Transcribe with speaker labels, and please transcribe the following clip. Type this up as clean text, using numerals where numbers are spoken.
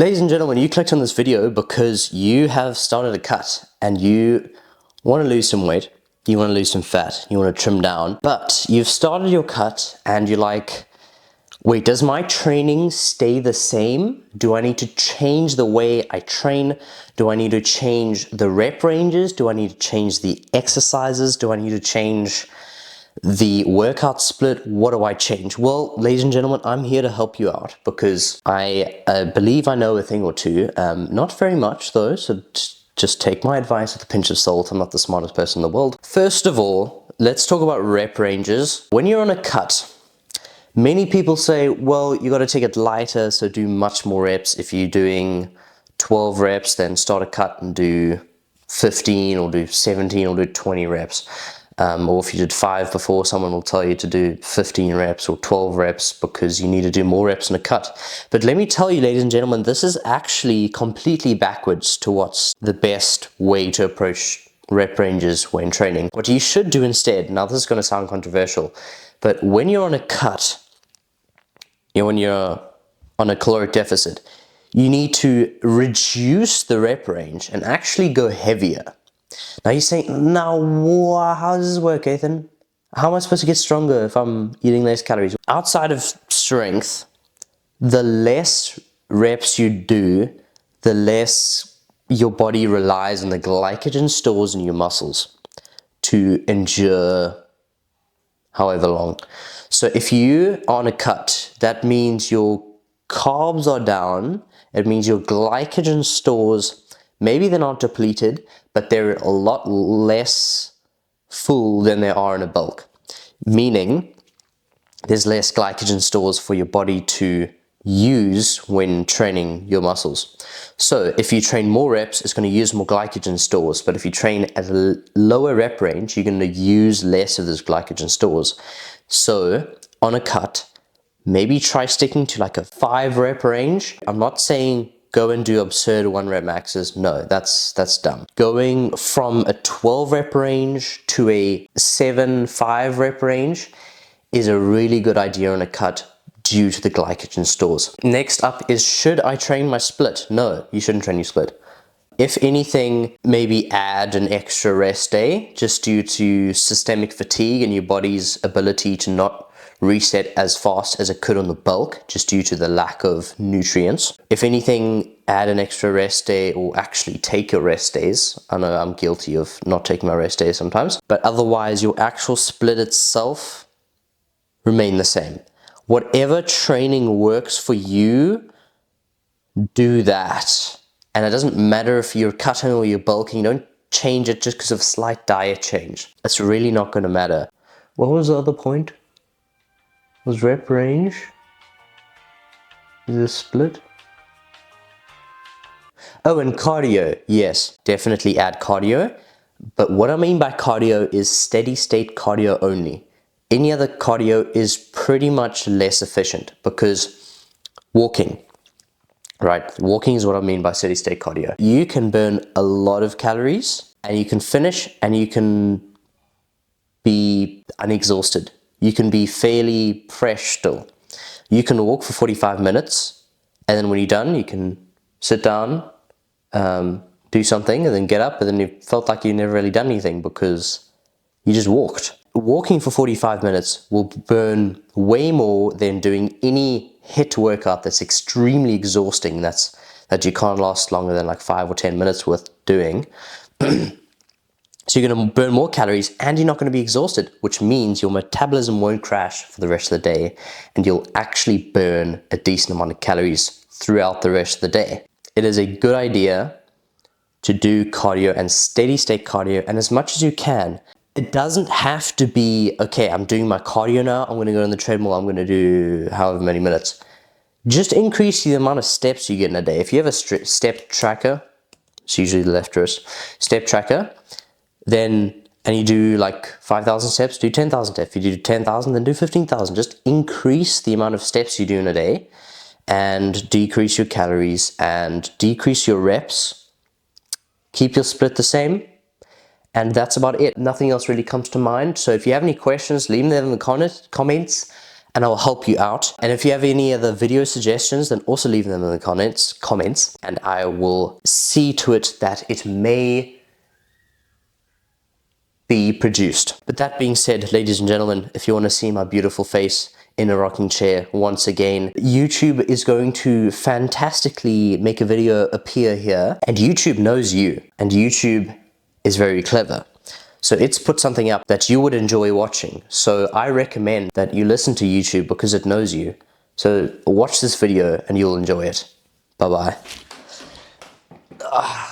Speaker 1: Ladies and gentlemen, you clicked on this video because you have started a cut and you want to lose some weight, you want to lose some fat, you want to trim down, but you've started your cut and you're like, wait, does my training stay the same? Do I need to change the way I train? Do I need to change the rep ranges? Do I need to change the exercises? Do I need to change the workout split? What do I change? Well, ladies and gentlemen, I'm here to help you out because I believe I know a thing or two. Not very much though, so just take my advice with a pinch of salt. I'm not the smartest person in the world. First of all, let's talk about rep ranges. When you're on a cut, many people say, well, you got to take it lighter, so do much more reps. If you're doing 12 reps, then start a cut and do 15 or do 17 or do 20 reps. Or if you did 5 before, someone will tell you to do 15 reps or 12 reps because you need to do more reps in a cut. But let me tell you, ladies and gentlemen, this is actually completely backwards to what's the best way to approach rep ranges when training. What you should do instead, now this is going to sound controversial, but when you're on a cut, when you're on a caloric deficit, you need to reduce the rep range and actually go heavier. Now you're saying, now how does this work, Kathan? How am I supposed to get stronger if I'm eating less calories? Outside of strength, the less reps you do, the less your body relies on the glycogen stores in your muscles to endure however long. So if you are on a cut, that means your carbs are down. It means your glycogen stores, maybe they're not depleted, but they're a lot less full than they are in a bulk. Meaning there's less glycogen stores for your body to use when training your muscles. So if you train more reps, it's going to use more glycogen stores. But if you train at a lower rep range, you're going to use less of those glycogen stores. So on a cut, maybe try sticking to like a 5 rep range. I'm not saying go and do absurd 1 rep maxes. No, that's dumb. Going from a 12 rep range to a 7-5 rep range is a really good idea on a cut due to the glycogen stores. Next up is, should I train my split? No, you shouldn't train your split. If anything, maybe add an extra rest day just due to systemic fatigue and your body's ability to not reset as fast as it could on the bulk just due to the lack of nutrients. If anything, add an extra rest day or actually take your rest days. I know I'm guilty of not taking my rest days sometimes, but otherwise your actual split itself remain the same. Whatever training works for you, do that. And it doesn't matter if you're cutting or you're bulking, don't change it just because of a slight diet change. It's really not going to matter. What was the other point? Was rep range? Is it split? Oh, and cardio. Yes, definitely add cardio. But what I mean by cardio is steady state cardio only. Any other cardio is pretty much less efficient because walking, right? Walking is what I mean by steady state cardio. You can burn a lot of calories and you can finish and you can be unexhausted. You can be fairly fresh still. You can walk for 45 minutes and then when you're done, you can sit down, do something and then get up, and then you felt like you never really done anything because you just walked. Walking for 45 minutes will burn way more than doing any HIIT workout that's extremely exhausting, that you can't last longer than like 5 or 10 minutes worth doing. So you're going to burn more calories and you're not going to be exhausted, which means your metabolism won't crash for the rest of the day and you'll actually burn a decent amount of calories throughout the rest of the day. It is a good idea to do cardio and steady state cardio, and as much as you can. It doesn't have to be, okay, I'm doing my cardio now, I'm going to go on the treadmill, I'm going to do however many minutes. Just increase the amount of steps you get in a day. If you have a step tracker, it's usually the left wrist, step tracker, and you do like 5,000 steps, do 10,000 steps. If you do 10,000, then do 15,000. Just increase the amount of steps you do in a day and decrease your calories and decrease your reps. Keep your split the same. And that's about it. Nothing else really comes to mind. So if you have any questions, leave them in the comments. and I'll help you out. And if you have any other video suggestions, then also leave them in the comments, and I will see to it that it may be produced. But that being said, ladies and gentlemen, if you want to see my beautiful face in a rocking chair once again, YouTube is going to fantastically make a video appear here, and YouTube knows you, and YouTube is very clever. So it's put something up that you would enjoy watching. So I recommend that you listen to YouTube because it knows you. So watch this video and you'll enjoy it. Bye bye.